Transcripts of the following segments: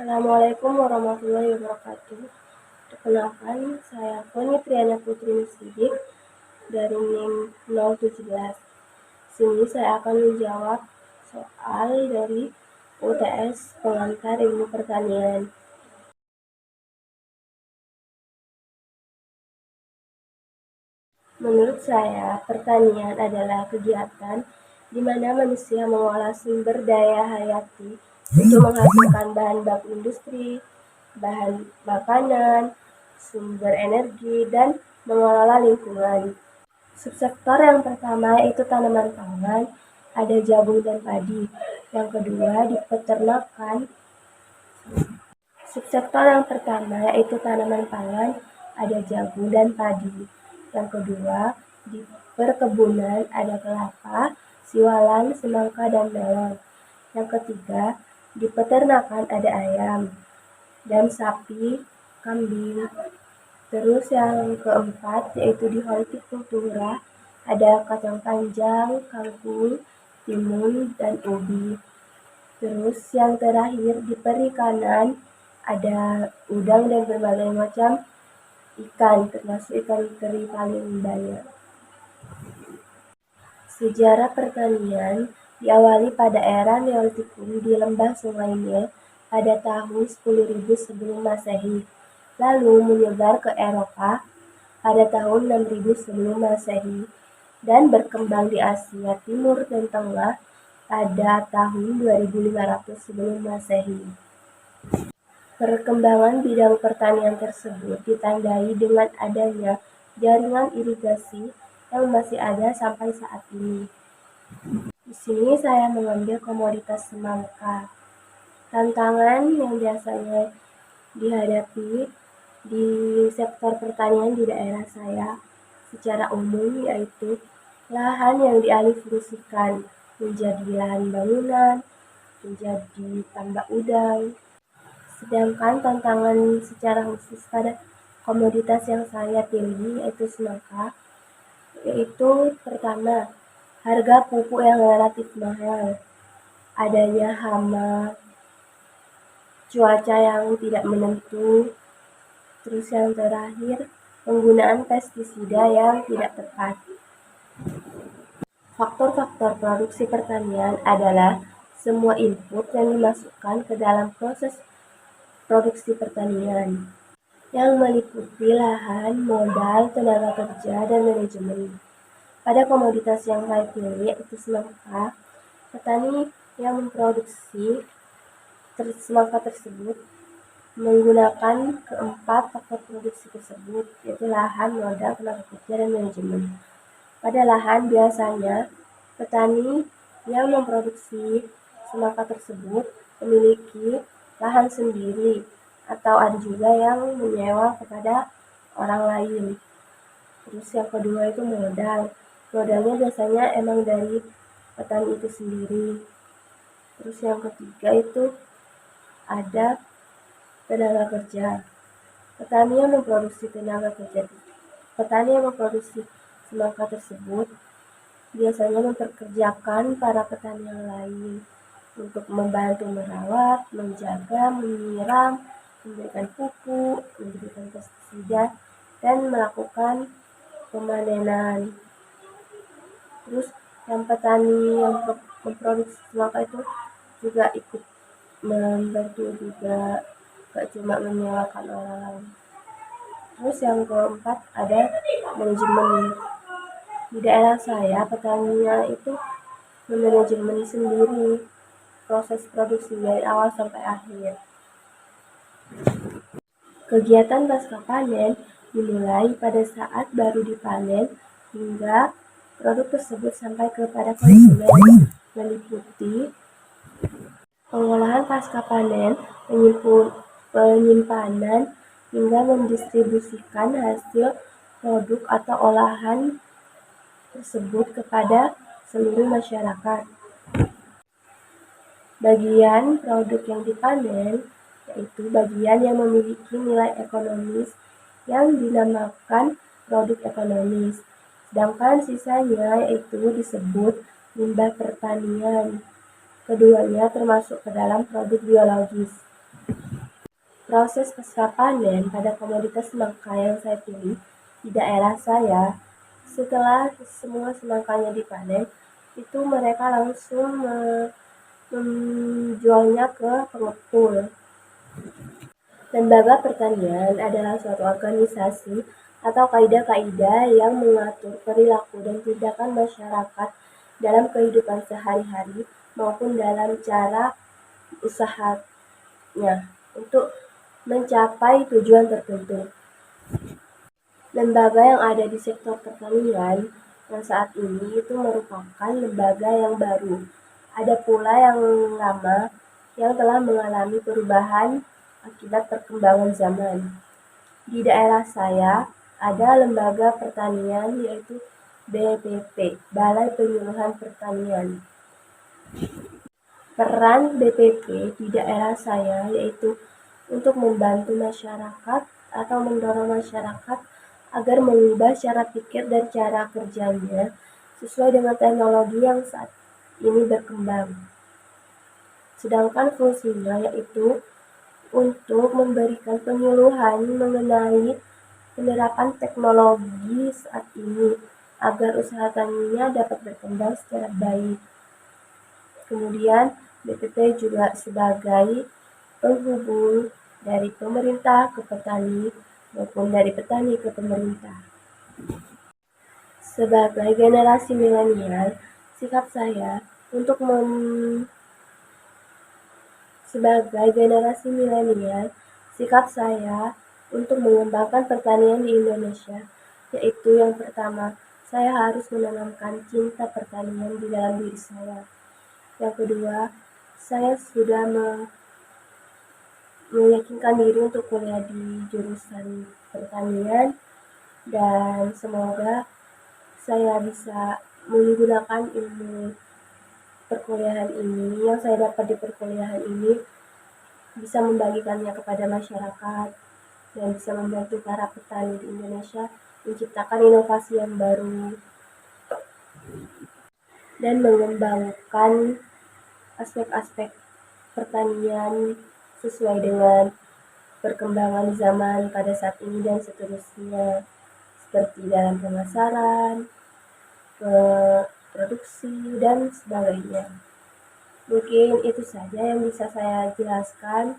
Assalamualaikum warahmatullahi wabarakatuh. Perkenalkan, saya Foni Triana Putri Sidik dari NIM 017. Sini saya akan menjawab soal dari UTS Pengantar Ilmu Pertanian. Menurut saya, pertanian adalah kegiatan di mana manusia mengolah sumber daya hayati untuk menghasilkan bahan baku industri, bahan makanan, sumber energi, dan mengelola lingkungan. Subsektor yang pertama yaitu tanaman pangan, ada jagung dan padi. Yang kedua di peternakan. Subsektor yang pertama yaitu tanaman pangan, ada jagung dan padi. Yang kedua di perkebunan ada kelapa, siwalan, semangka, dan melon. Yang ketiga di peternakan ada ayam dan sapi, kambing. Terus yang keempat yaitu di hortikultura ada kacang panjang, kangkung, timun, dan ubi. Terus yang terakhir di perikanan ada udang dan berbagai macam ikan, termasuk ikan teri paling banyak. Sejarah pertanian diawali pada era Neolitikum di lembah Sungai Nil pada tahun 10.000 sebelum Masehi, lalu menyebar ke Eropa pada tahun 6.000 sebelum Masehi, dan berkembang di Asia Timur dan Tengah pada tahun 2.500 sebelum Masehi. Perkembangan bidang pertanian tersebut ditandai dengan adanya jaringan irigasi yang masih ada sampai saat ini. Di sini saya mengambil komoditas semangka. Tantangan yang biasanya dihadapi di sektor pertanian di daerah saya secara umum yaitu lahan yang dialihfungsikan menjadi lahan bangunan, menjadi tambak udang. Sedangkan tantangan secara khusus pada komoditas yang saya pilih yaitu semangka, yaitu pertama, harga pupuk yang relatif mahal, adanya hama, cuaca yang tidak menentu, terus yang terakhir, penggunaan pestisida yang tidak tepat. Faktor-faktor produksi pertanian adalah semua input yang dimasukkan ke dalam proses produksi pertanian, yang meliputi lahan, modal, tenaga kerja, dan manajemen. Pada komoditas yang saya pilih, yaitu semangka, petani yang memproduksi semangka tersebut menggunakan keempat faktor produksi tersebut, yaitu lahan, modal, tenaga kerja, dan manajemen. Pada lahan, biasanya petani yang memproduksi semangka tersebut memiliki lahan sendiri, atau ada juga yang menyewa kepada orang lain. Terus yang kedua itu modal. Modalnya biasanya emang dari petani itu sendiri. Terus yang ketiga itu ada tenaga kerja. Petani yang memproduksi semangka tersebut biasanya memperkerjakan para petani yang lain untuk membantu merawat, menjaga, menyiram, memberikan pupuk, memberikan pestisida, dan melakukan pemanenan. Terus yang petani yang memproduksi semangka itu juga ikut membantu juga, gak cuma menyewakan orang. Terus yang keempat ada manajemen. Di daerah saya petaninya itu memanajemen sendiri proses produksi dari awal sampai akhir. Kegiatan pasca panen dimulai pada saat baru dipanen hingga produk tersebut sampai kepada konsumen, meliputi pengolahan pasca panen, penyimpanan, hingga mendistribusikan hasil produk atau olahan tersebut kepada seluruh masyarakat. Bagian produk yang dipanen yaitu bagian yang memiliki nilai ekonomis yang dinamakan produk ekonomis. Sedangkan sisanya yaitu disebut limbah pertanian. Keduanya termasuk ke dalam produk biologis. Proses pasca panen pada komoditas semangka yang saya pilih di daerah saya, setelah semua semangkanya dipanen, itu mereka langsung menjualnya ke pengepul. Lembaga pertanian adalah suatu organisasi atau kaidah-kaidah yang mengatur perilaku dan tindakan masyarakat dalam kehidupan sehari-hari maupun dalam cara usahanya untuk mencapai tujuan tertentu. Lembaga yang ada di sektor pertanian yang saat ini itu merupakan lembaga yang baru. Ada pula yang lama yang telah mengalami perubahan akibat perkembangan zaman. Di daerah saya ada lembaga pertanian yaitu BPP, Balai Penyuluhan Pertanian. Peran BPP di daerah saya yaitu untuk membantu masyarakat atau mendorong masyarakat agar mengubah cara pikir dan cara kerjanya sesuai dengan teknologi yang saat ini berkembang. Sedangkan fungsinya yaitu untuk memberikan penyuluhan mengenai penerapan teknologi saat ini agar usaha taninya dapat berkembang secara baik. Kemudian BPP juga sebagai penghubung dari pemerintah ke petani maupun dari petani ke pemerintah. Sebagai generasi milenial, sikap saya untuk mengembangkan pertanian di Indonesia, yaitu yang pertama, saya harus menanamkan cinta pertanian di dalam diri saya. Yang kedua, saya sudah meyakinkan diri untuk kuliah di jurusan pertanian dan semoga saya bisa menggunakan ilmu perkuliahan ini yang saya dapat di perkuliahan ini bisa membagikannya kepada masyarakat dan bisa membantu para petani di Indonesia menciptakan inovasi yang baru dan mengembangkan aspek-aspek pertanian sesuai dengan perkembangan zaman pada saat ini dan seterusnya, seperti dalam pemasaran, produksi, dan sebagainya. Mungkin itu saja yang bisa saya jelaskan.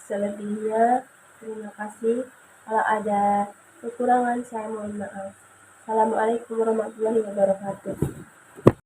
Selebihnya, terima kasih. Kalau ada kekurangan, saya mohon maaf. Assalamualaikum warahmatullahi wabarakatuh.